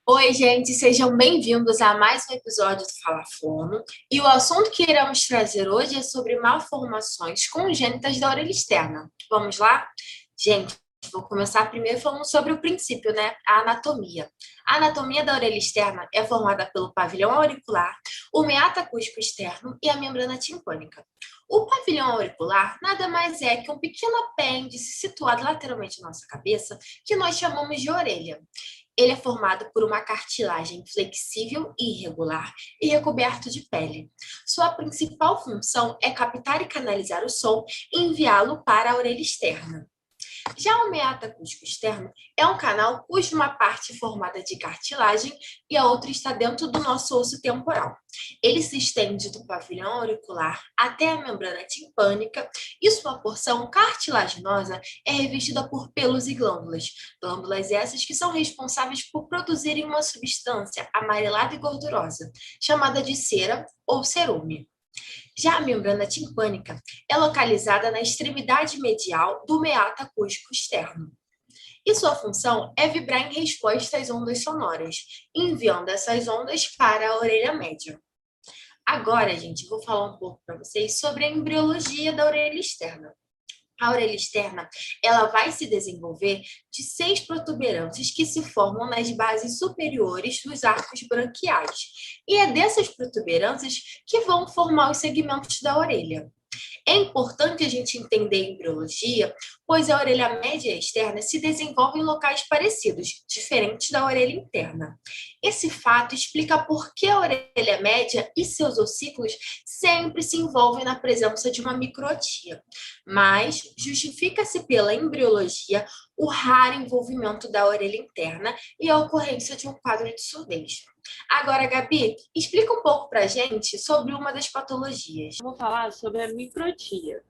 Oi, gente, sejam bem-vindos a mais um episódio do Fala Fono. E o assunto que iremos trazer hoje é sobre malformações congênitas da orelha externa. Vamos lá? Gente, vou começar primeiro falando sobre o princípio, né? A anatomia. A anatomia da orelha externa é formada pelo pavilhão auricular, o meato acústico externo e a membrana timpânica. O pavilhão auricular nada mais é que um pequeno apêndice situado lateralmente na nossa cabeça, que nós chamamos de orelha. Ele é formado por uma cartilagem flexível e irregular e recoberto de pele. Sua principal função é captar e canalizar o som e enviá-lo para a orelha externa. Já o meato acústico externo é um canal cuja uma parte é formada de cartilagem e a outra está dentro do nosso osso temporal. Ele se estende do pavilhão auricular até a membrana timpânica e sua porção cartilaginosa é revestida por pelos e glândulas. Glândulas essas que são responsáveis por produzirem uma substância amarelada e gordurosa, chamada de cera ou cerume. Já a membrana timpânica é localizada na extremidade medial do meato acústico externo. E sua função é vibrar em resposta às ondas sonoras, enviando essas ondas para a orelha média. Agora, gente, vou falar um pouco para vocês sobre a embriologia da orelha externa. A orelha externa, ela vai se desenvolver de 6 protuberâncias que se formam nas bases superiores dos arcos branquiais. E é dessas protuberâncias que vão formar os segmentos da orelha. É importante a gente entender a embriologia, pois a orelha média e externa se desenvolve em locais parecidos, diferentes da orelha interna. Esse fato explica por que a orelha média e seus ossículos sempre se envolvem na presença de uma microtia, mas justifica-se pela embriologia o raro envolvimento da orelha interna e a ocorrência de um quadro de surdez. Agora, Gabi, explica um pouco para a gente sobre uma das patologias. Vou falar sobre a microtia.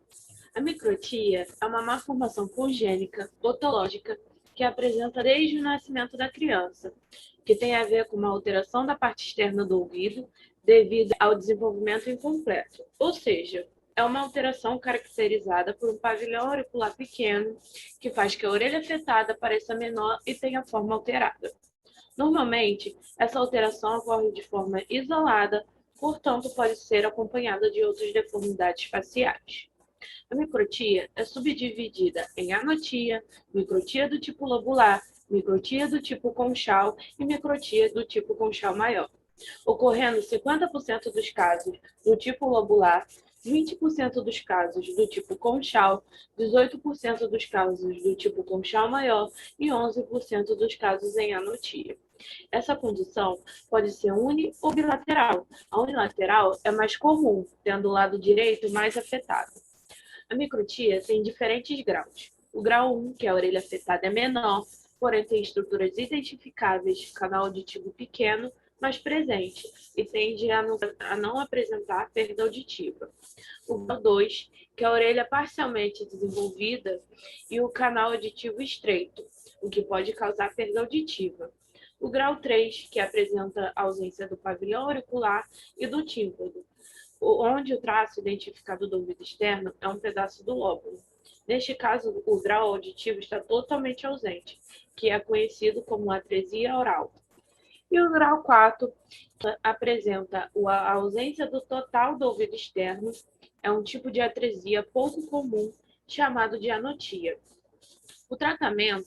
A microtia é uma malformação congênita otológica que apresenta desde o nascimento da criança, que tem a ver com uma alteração da parte externa do ouvido devido ao desenvolvimento incompleto, ou seja, é uma alteração caracterizada por um pavilhão auricular pequeno que faz que a orelha afetada pareça menor e tenha forma alterada. Normalmente, essa alteração ocorre de forma isolada, portanto, pode ser acompanhada de outras deformidades faciais. A microtia é subdividida em anotia, microtia do tipo lobular, microtia do tipo conchal e microtia do tipo conchal maior, ocorrendo 50% dos casos do tipo lobular, 20% dos casos do tipo conchal, 18% dos casos do tipo conchal maior e 11% dos casos em anotia. Essa condição pode ser uni ou bilateral. A unilateral é mais comum, tendo o lado direito mais afetado. A microtia tem diferentes graus. O grau 1, que é a orelha afetada, é menor, porém tem estruturas identificáveis, canal auditivo pequeno, mas presente, e tende a não apresentar perda auditiva. O grau 2, que é a orelha parcialmente desenvolvida e o canal auditivo estreito, o que pode causar perda auditiva. O grau 3, que apresenta a ausência do pavilhão auricular e do tímpano, onde o traço identificado do ouvido externo é um pedaço do lóbulo. Neste caso, o grau auditivo está totalmente ausente, que é conhecido como atresia oral. E o grau 4 apresenta a ausência do total do ouvido externo, é um tipo de atresia pouco comum, chamado de anotia. O tratamento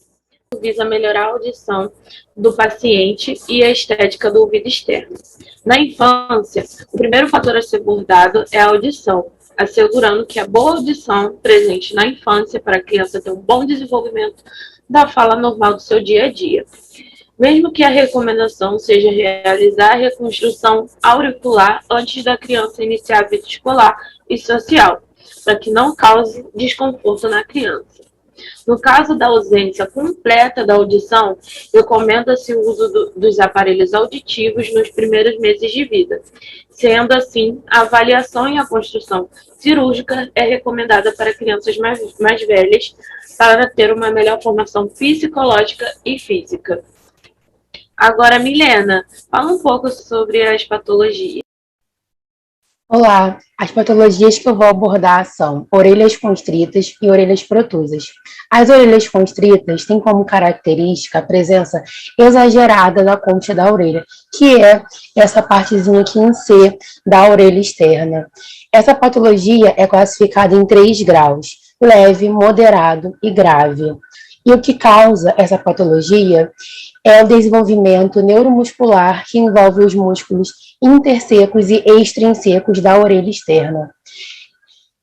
visa melhorar a audição do paciente e a estética do ouvido externo. Na infância, o primeiro fator a ser abordado é a audição, assegurando que a boa audição presente na infância para a criança ter um bom desenvolvimento da fala normal do seu dia a dia. Mesmo que a recomendação seja realizar a reconstrução auricular antes da criança iniciar a vida escolar e social, para que não cause desconforto na criança. No caso da ausência completa da audição, recomenda-se o uso dos aparelhos auditivos nos primeiros meses de vida. Sendo assim, a avaliação e a construção cirúrgica é recomendada para crianças mais velhas para ter uma melhor formação psicológica e física. Agora, Milena, fala um pouco sobre as patologias. Olá, as patologias que eu vou abordar são orelhas constritas e orelhas protusas. As orelhas constritas têm como característica a presença exagerada da concha da orelha, que é essa partezinha aqui em C da orelha externa. Essa patologia é classificada em 3 graus: leve, moderado e grave. E o que causa essa patologia é o desenvolvimento neuromuscular que envolve os músculos intersecos e extrinsecos da orelha externa.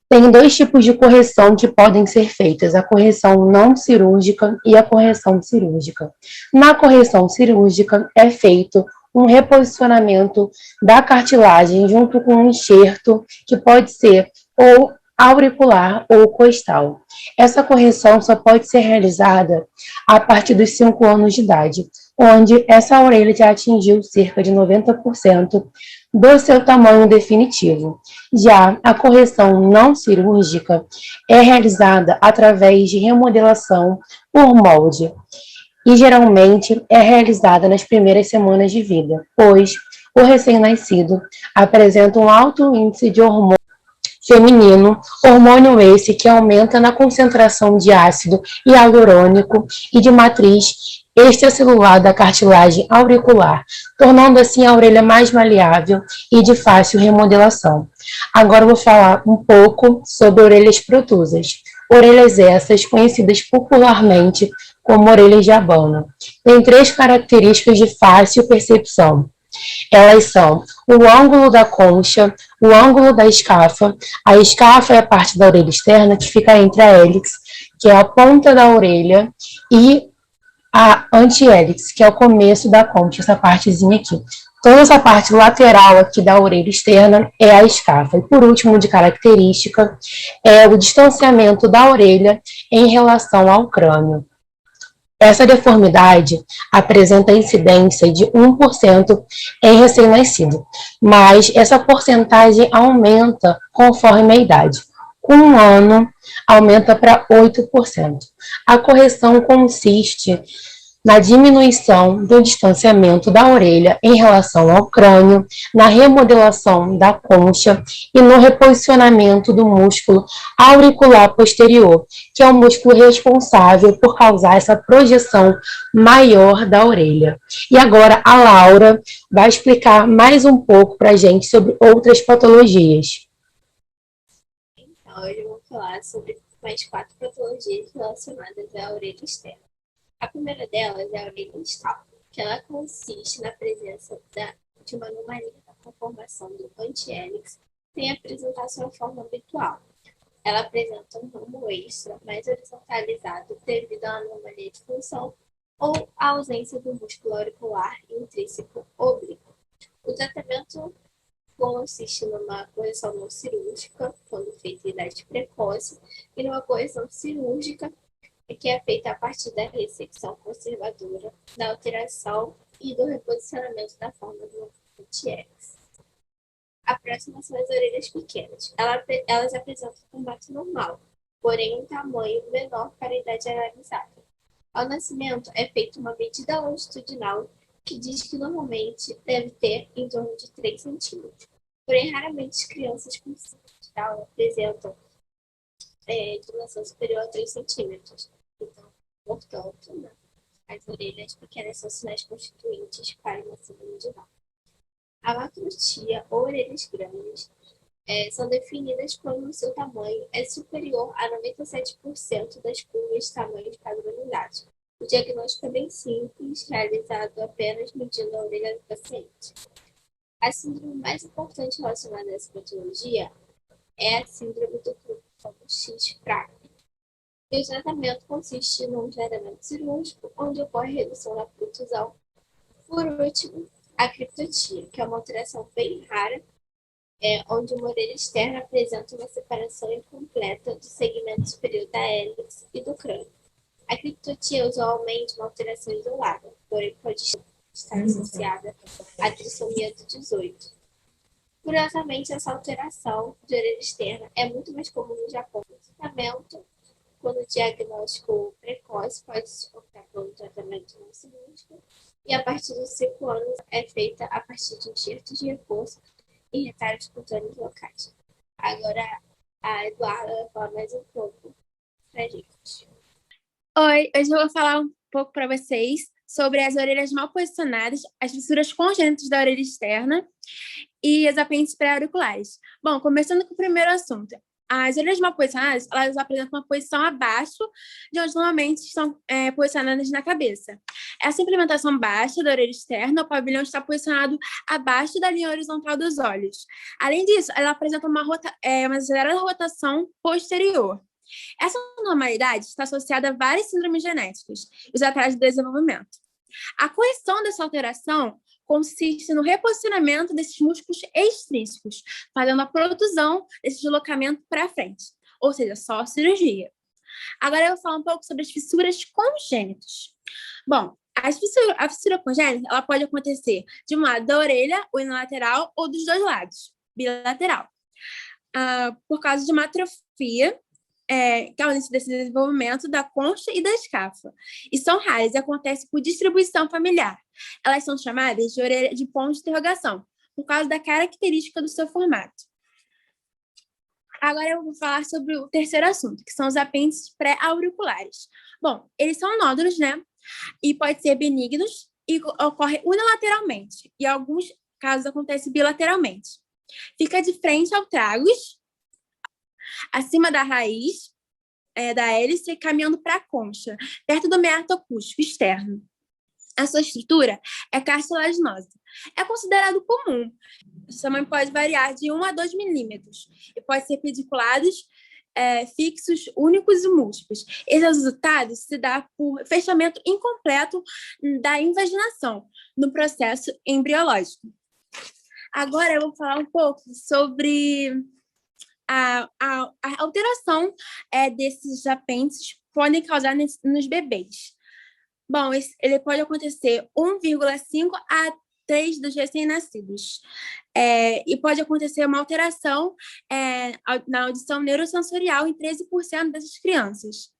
Tem 2 tipos de correção que podem ser feitas: a correção não cirúrgica e a correção cirúrgica. Na correção cirúrgica é feito um reposicionamento da cartilagem junto com um enxerto que pode ser ou auricular ou costal. Essa correção só pode ser realizada a partir dos 5 anos de idade, onde essa orelha já atingiu cerca de 90% do seu tamanho definitivo. Já a correção não cirúrgica é realizada através de remodelação por molde e geralmente é realizada nas primeiras semanas de vida, pois o recém-nascido apresenta um alto índice de hormônio feminino, hormônio esse que aumenta na concentração de ácido hialurônico e de matriz extracelular da cartilagem auricular, tornando assim a orelha mais maleável e de fácil remodelação. Agora eu vou falar um pouco sobre orelhas protusas. Orelhas essas conhecidas popularmente como orelhas de abano. Tem 3 características de fácil percepção. Elas são o ângulo da concha, o ângulo da escafa. A escafa é a parte da orelha externa que fica entre a hélix, que é a ponta da orelha, e a anti-hélix, que é o começo da concha, essa partezinha aqui. Toda essa parte lateral aqui da orelha externa é a escafa. E por último, de característica, é o distanciamento da orelha em relação ao crânio. Essa deformidade apresenta incidência de 1% em recém-nascido, mas essa porcentagem aumenta conforme a idade. Com 1 ano, aumenta para 8%. A correção consiste na diminuição do distanciamento da orelha em relação ao crânio, na remodelação da concha e no reposicionamento do músculo auricular posterior, que é o músculo responsável por causar essa projeção maior da orelha. E agora a Laura vai explicar mais um pouco para a gente sobre outras patologias. Então, hoje eu vou falar sobre mais 4 patologias relacionadas à orelha externa. A primeira delas é a orelha distal, que ela consiste na presença de uma anomalia na conformação do anti-hélix sem apresentar sua forma habitual. Ela apresenta um ramo extra mais horizontalizado devido à anomalia de função ou à ausência do músculo auricular intrínseco oblíquo. O tratamento consiste numa correção não cirúrgica, quando feita em idade precoce, e numa correção cirúrgica, que é feita a partir da ressecção conservadora, da alteração e do reposicionamento da forma do anti-hélix. A próxima são as orelhas pequenas. Elas apresentam um formato normal, porém um tamanho menor para a idade analisada. Ao nascimento, é feita uma medida longitudinal que diz que normalmente deve ter em torno de 3 centímetros. Porém, raramente as crianças com síndrome de Down apresentam dimensão superior a 3 centímetros. Então, portanto, né, as orelhas pequenas são sinais constituintes para uma síndrome de Down. A macrotia ou orelhas grandes são definidas quando o seu tamanho é superior a 97% das curvas de tamanhos padronizados. O diagnóstico é bem simples, realizado apenas medindo a orelha do paciente. A síndrome mais importante relacionada a essa patologia é a síndrome do cromossomo X fraco. E o tratamento consiste num tratamento cirúrgico, onde ocorre redução da protusão. Por último, a criptotia, que é uma alteração bem rara, onde uma orelha externa apresenta uma separação incompleta do segmento superior da hélix e do crânio. A criptotia é usualmente uma alteração isolada, porém pode estar associada à trissomia do 18. Curiosamente, essa alteração de orelha externa é muito mais comum no Japão. O tratamento, quando o diagnóstico precoce, pode se optar pelo tratamento não cirúrgico, e a partir dos 5 anos é feita a partir de enxertos de reforço e retalhos com tonos locais. Agora a Eduarda vai falar mais um pouco pra gente. Oi, hoje eu vou falar um pouco para vocês sobre as orelhas mal posicionadas, as fissuras congênitas da orelha externa e as apêndices pré-auriculares. Bom, começando com o primeiro assunto. As orelhas mal posicionadas, elas apresentam uma posição abaixo de onde normalmente estão posicionadas na cabeça. Essa implementação baixa da orelha externa, o pavilhão está posicionado abaixo da linha horizontal dos olhos. Além disso, ela apresenta uma acelerada rotação posterior. Essa normalidade está associada a várias síndromes genéticas e os atrasos do desenvolvimento. A correção dessa alteração consiste no reposicionamento desses músculos extrínsecos, fazendo a protusão desse deslocamento para frente, ou seja, só cirurgia. Agora eu vou falar um pouco sobre as fissuras congênitas. Bom, a fissura congênita ela pode acontecer de um lado da orelha, unilateral, ou dos dois lados, bilateral, por causa de uma atrofia que é o início desse desenvolvimento da concha e da escafa. E são raras e acontecem por distribuição familiar. Elas são chamadas de orelha de ponto de interrogação, por causa da característica do seu formato. Agora eu vou falar sobre o terceiro assunto, que são os apêndices pré-auriculares. Bom, eles são nódulos, né? E podem ser benignos e ocorrem unilateralmente. E em alguns casos acontece bilateralmente. Fica de frente ao tragus, acima da raiz da hélice, caminhando para a concha, perto do meato acústico externo. A sua estrutura é cartilaginosa. É considerado comum. O tamanho pode variar de 1 a 2 milímetros e pode ser pediculados, fixos, únicos e múltiplos. Esse resultado se dá por fechamento incompleto da invaginação no processo embriológico. Agora eu vou falar um pouco sobre a alteração desses apêndices podem causar nos bebês. Bom, ele pode acontecer 1,5 a 3 dos recém-nascidos. E pode acontecer uma alteração na audição neurosensorial em 13% dessas crianças.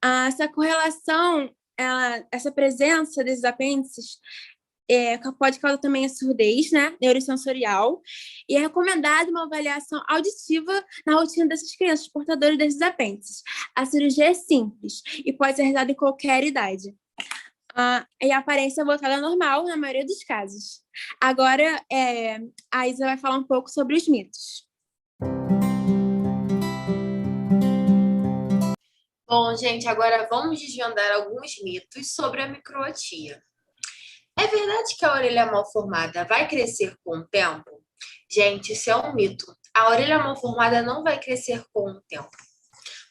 Essa correlação, essa presença desses apêndices pode causar também a surdez, né, neurosensorial, e é recomendada uma avaliação auditiva na rotina dessas crianças portadoras desses apêndices. A cirurgia é simples e pode ser realizada em qualquer idade. E a aparência é voltada ao normal na maioria dos casos. Agora, a Isa vai falar um pouco sobre os mitos. Bom, gente, agora vamos desvendar alguns mitos sobre a microtia. É verdade que a orelha mal formada vai crescer com o tempo? Gente, isso é um mito. A orelha mal formada não vai crescer com o tempo,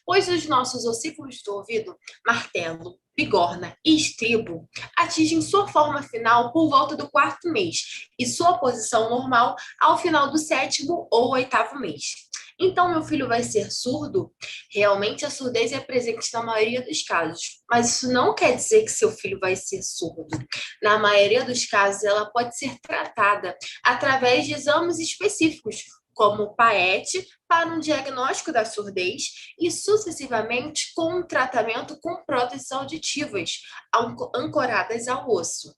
pois os nossos ossículos do ouvido, martelo, bigorna e estribo, atingem sua forma final por volta do 4º mês e sua posição normal ao final do 7º ou 8º mês. Então, meu filho vai ser surdo? Realmente, a surdez é presente na maioria dos casos, mas isso não quer dizer que seu filho vai ser surdo. Na maioria dos casos, ela pode ser tratada através de exames específicos, como o PAET, para um diagnóstico da surdez e, sucessivamente, com um tratamento com próteses auditivas ancoradas ao osso.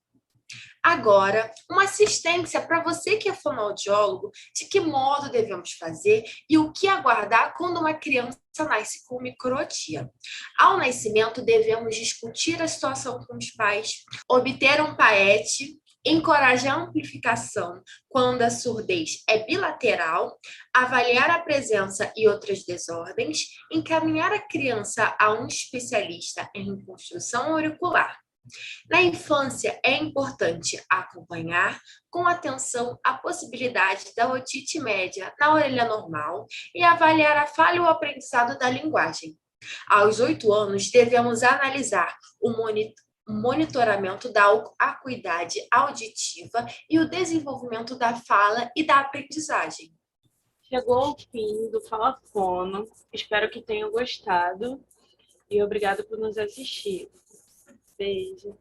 Agora, uma assistência para você que é fonoaudiólogo, de que modo devemos fazer e o que aguardar quando uma criança nasce com microtia. Ao nascimento, devemos discutir a situação com os pais, obter um PAET, encorajar a amplificação quando a surdez é bilateral, avaliar a presença e outras desordens, encaminhar a criança a um especialista em reconstrução auricular. Na infância, é importante acompanhar com atenção a possibilidade da otite média na orelha normal e avaliar a falha ou aprendizado da linguagem. Aos 8 anos, devemos analisar o monitoramento da acuidade auditiva e o desenvolvimento da fala e da aprendizagem. Chegou ao fim do Fala Fono. Espero que tenham gostado e obrigado por nos assistir. Beijo.